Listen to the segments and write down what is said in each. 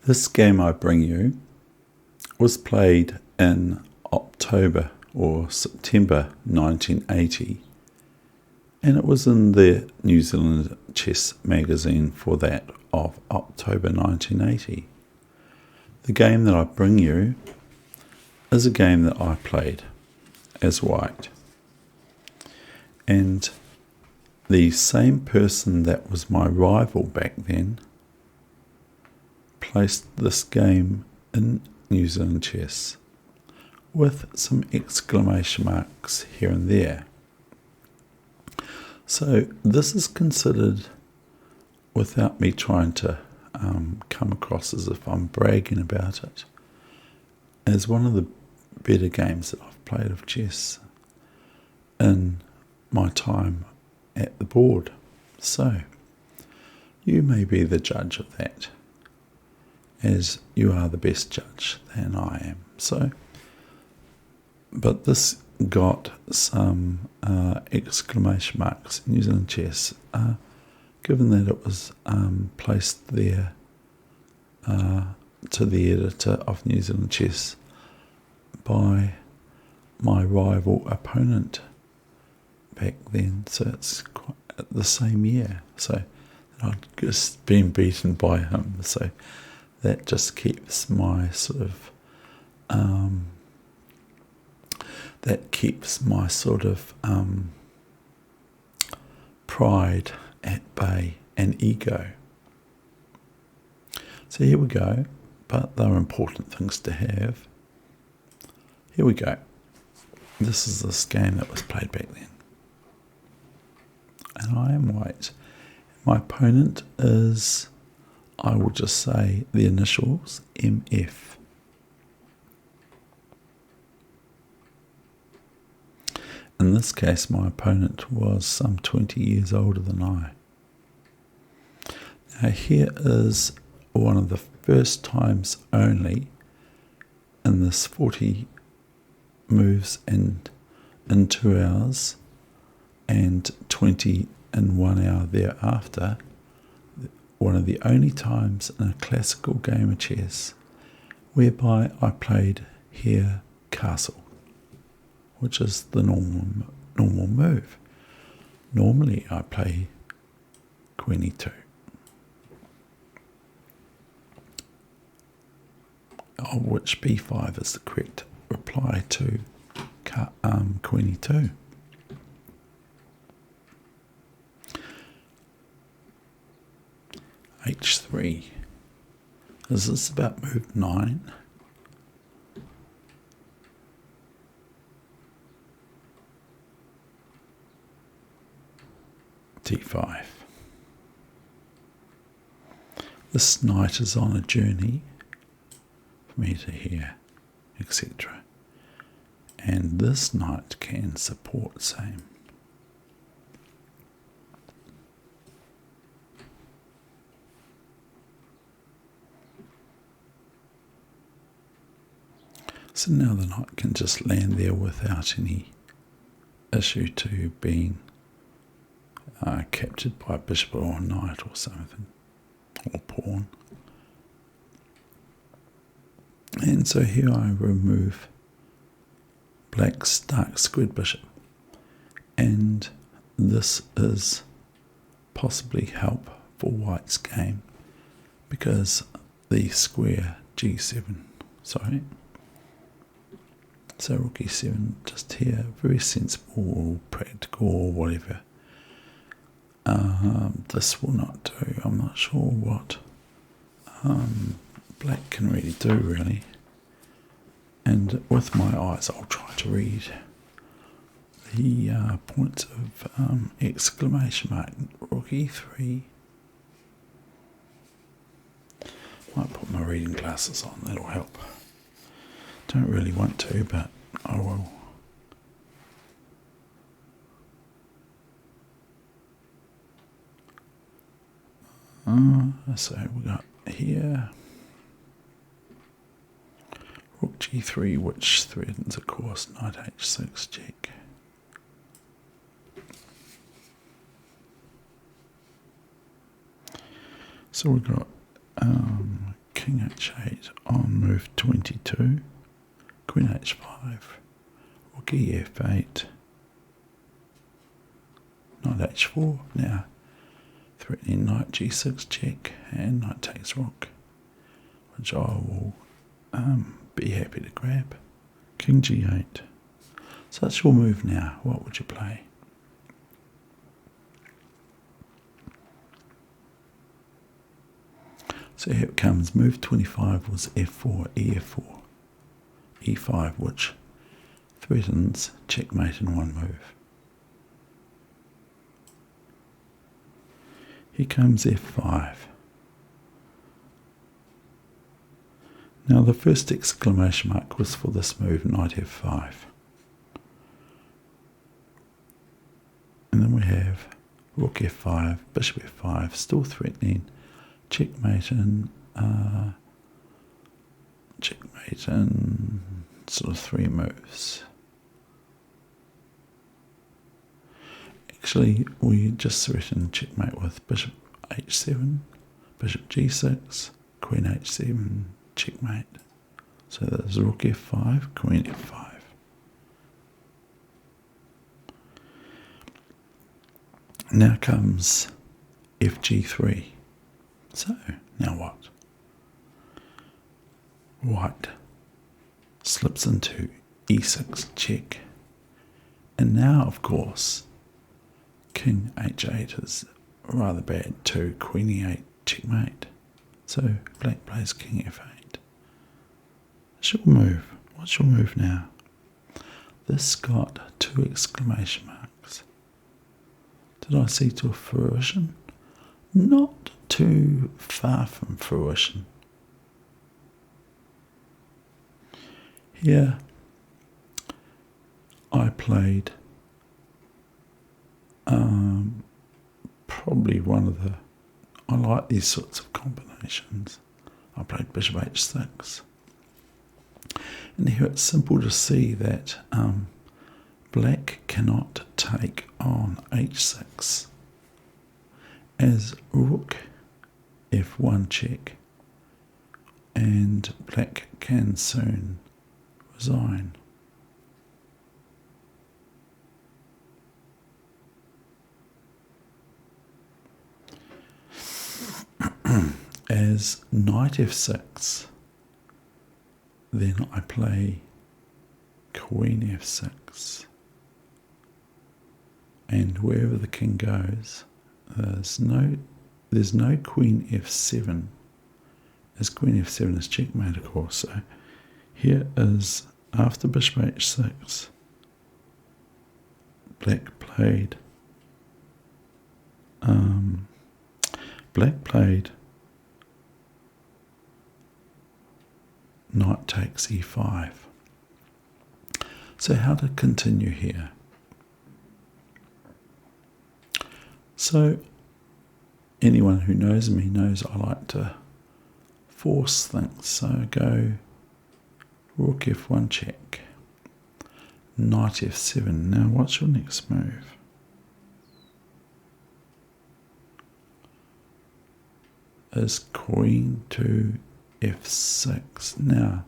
This game I bring you was played in October or September 1980, and it was in the New Zealand Chess magazine for that of October 1980. The game that I bring you is a game that I played as white, and the same person that was my rival back then placed this game in New Zealand Chess with some exclamation marks here and there. So this is considered, without me trying to come across as if I'm bragging about it, as one of the better games that I've played of chess in my time at the board. So you may be the judge of that, as you are the best judge than I am. So, but this got some exclamation marks in New Zealand Chess, given that it was placed there to the editor of New Zealand Chess by my rival opponent back then. So it's quite the same year. So I'd just been beaten by him. So that just keeps my pride at bay and ego. So here we go, but they're important things to have. Here we go. This is this game that was played back then. And I am white. My opponent is, I will just say the initials, MF. In this case, my opponent was some 20 years older than I. Now here is one of the first times only in this 40 moves in 2 hours and 20 in 1 hour thereafter, one of the only times in a classical game of chess whereby I played here castle, which is the normal move. Normally I play queen e2. Of which b5 is the correct reply to queen e2. h3. Is this about move 9? d5. This knight is on a journey from here to here, etc. And this knight can support same. So now the knight can just land there without any issue to being captured by a bishop or a knight or something, or pawn. And so here I remove black's dark squared bishop, and this is possibly help for white's game because the square g7, so rook e7 just here, very sensible or practical or whatever. This will not do. I'm not sure what black can really do, really. And with my eyes, I'll try to read the points of exclamation mark. Rook e3. Might put my reading glasses on, that'll help. Don't really want to, but I will. So we got here rook g3, which threatens, of course, knight h6 check. So we've got king h8 on move 22, queen h5, rook ef8, knight h4, now threatening knight g6 check, and knight takes rook, which I will be happy to grab. King g8. So that's your move now. What would you play? So here it comes. Move 25 was f4, ef4, e5, which threatens checkmate in one move. Here comes f5. Now the first exclamation mark was for this move, knight f5. And then we have rook f5, bishop f5, still threatening checkmate in sort of three moves. Actually, we just threatened checkmate with bishop h7, bishop g6, queen h7, checkmate. So there's rook f5, queen f5. Now comes fg3. So, now what? White slips into e6 check. And now, of course, king h8 is rather bad too. Queen e8 checkmate. So black plays king f8. What's your move? What's your move now? This got 2 exclamation marks. Did I see to fruition? Not too far from fruition. Here I played probably one of the, I like these sorts of combinations. I played bishop h6. And here it's simple to see that black cannot take on h6 as rook f1 check, and black can soon resign. As knight f6, then I play queen f6, and wherever the king goes, there's no queen f7, as queen f7 is checkmate, of course. So here is, after bishop h6, black played knight takes e5. So how to continue here? So anyone who knows me knows I like to force things. So go rook f1 check, knight f7. Now what's your next move? Is queen to f6. Now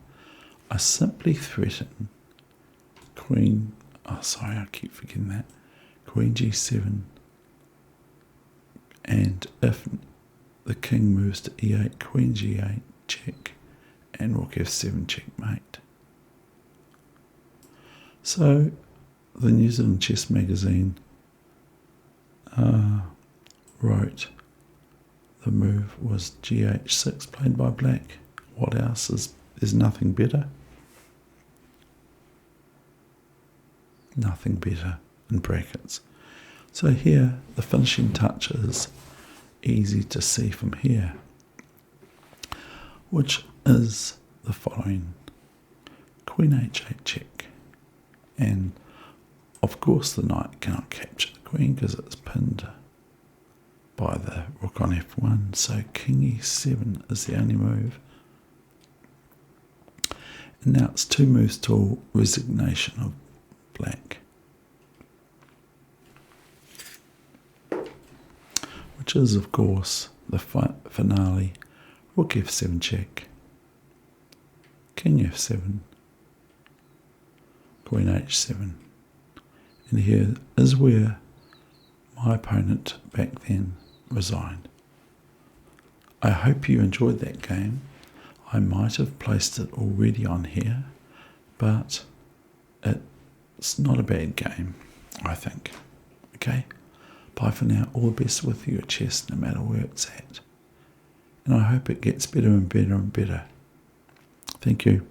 I simply threaten queen, I keep forgetting that, queen g7, and if the king moves to e8, queen g8 check, and rook f7 checkmate. So the New Zealand Chess Magazine wrote the move was gh6 played by black. What else there's nothing better? Nothing better in brackets. So here the finishing touch is easy to see from here, which is the following: queen h8 check, and of course the knight cannot capture the queen because it's pinned by the rook on f1, so king e7 is the only move. And now it's 2 moves till resignation of black, which is of course the finale, Rook f7 check, king f7, queen h7. And here is where my opponent back then resigned. I hope you enjoyed that game. I might have placed it already on here, but it's not a bad game, I think. Okay? Bye for now. All the best with your chess, no matter where it's at. And I hope it gets better and better and better. Thank you.